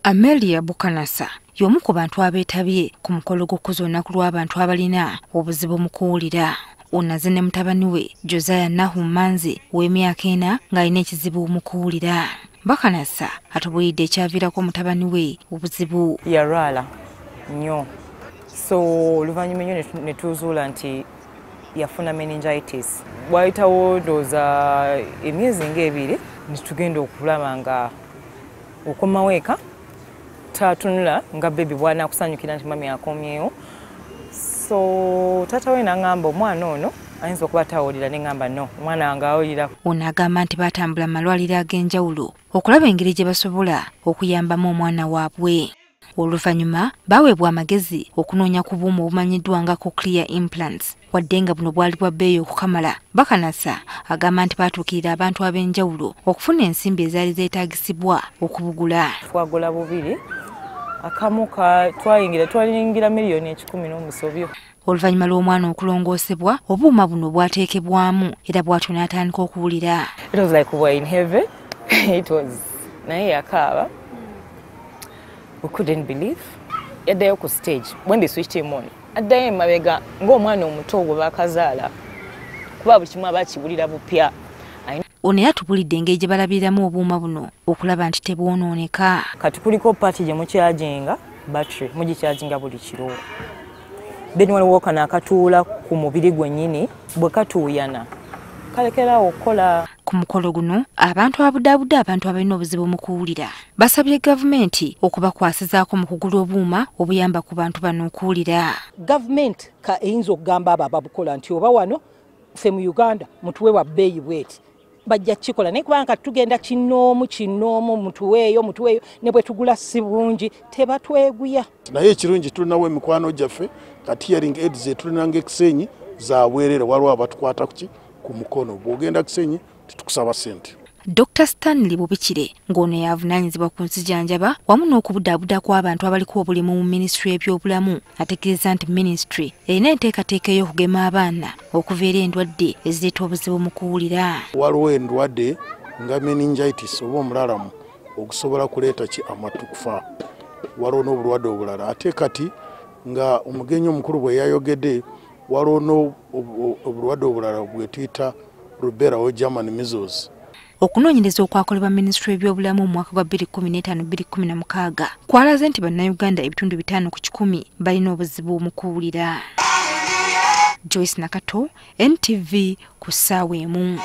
Amelia Bukanasa y'omu ku bantu abeetabye ku mukolo gw'okuzza olunaku lw'abantu abalina obuzibu mu kuwulira. Onaze ne mutabani we Josiah Nahumanzi w'emyaka 4 ng'alina ekizibu mu kuwulira. Bukanasa atubulidde ekyaviirako mutabani we obuzibu. Yarwala nnyo, so oluvannyuma nnyo ne tuzuula nti yafuna meningitis. Bwayitawo ndowooza emyezi ng'ebiri ne tugenda okulaba nga okomawo eka tatunula nga bebi bw'anaakusanyukira nti mami akomyewo. So taata we n'aŋŋamba omwana ono ayinza okuba tawulira, ne ŋŋamba no, omwana wange awulira. Ono agamba nti batambula amalwaliro ag'enjawulo okulaba engeri gye basobola okuyambamu omwana waabwe. Oluvannyuma baweebwa amagezi okunoonya ku buuma obumanyiddwa nga cochlear implants, wadde nga buno bwali bwa bbeeyi okukamala. Bukanasa agamba nti baatuukirira abantu ab'enjawulo okufuna ensimbi ezaali zeetaagisibwa okubugula. Twagula bubiri, akamu twalingira miliyoni 10 n'omusobyo. Oluvannyuma lw'omwana okulongoosebwa, obuuma buno bwateekebwamu era bw'atyo n'atandika okuwulira. It was like we were in heaven. It was naye yakaaba. We couldn't believe. Yaddayo ku stage when they switched him on. Addayo emabega ng'omwana omuto gwe bakazaala, kuba buli kimu abakiwulira bupya. Ono yatubulidde engeri gye balabiriramu obuuma buno okulaba nti tebwonooneka. Kati kuliko paati gye mukyaginga battery, mugikyaginga buli kiro. Then waliwo kano akatuula ku mubiri gwennyini, bwe katuuyana kalekerawo okukola. Ku mukolo guno abantu abudaabuda abantu abalina obuzibu mu kuwulira basabye gavumenti okubakwasizaako mu kugula obuuma obuyamba ku bantu bano okuwulira. Gavumenti ka eyinza okugamba abo ababukola nti oba wano ffe mu Uganda mutuwe wa bbeeyi bweti, bajja kikola naye kubanga tugenda kinoomu mutuweeyo ne bwe tugula si bulungi tebatweguya. Naye ekirungi tulinawo emikwano gyaffe kati hearing aids zetulinanga ekisenyi zabwerere, waliwo abatukwata ku mukono, bw'ogenda kisenyi tukusaba ssente. Dr. Stanley Bubikire ng'ono yavunaanyizibwa ku nsijanjaba wamu n'okubudaabuda kw'abantu abaliko obulimu mu minisitule y'ebyobulamu ategeeza nti minisitule erina enteekateeka y'okugema abaana okuva eri endwadde ezireeta obuzibu mu kuwulira. Waliwo endwadde nga meningitis oba omulalamu okusobola kuleeta amatu kufa. Waliwo n'obulwadde obulala ate kati nga omugenyi omukulu bwe yayogedde waliwo n'obulwadde obulala bwe tuyita rubella oba German measles. Okunoonyereza okwakolebwa minisitule y'ebyobulamu mu mwaka gwa 2015-2016 kwalaze nti bannayuganda ebitundu 5 ku 100 balina obuzibu mu kuwulira. Joyce Nakato, NTV ku ssaawa emu.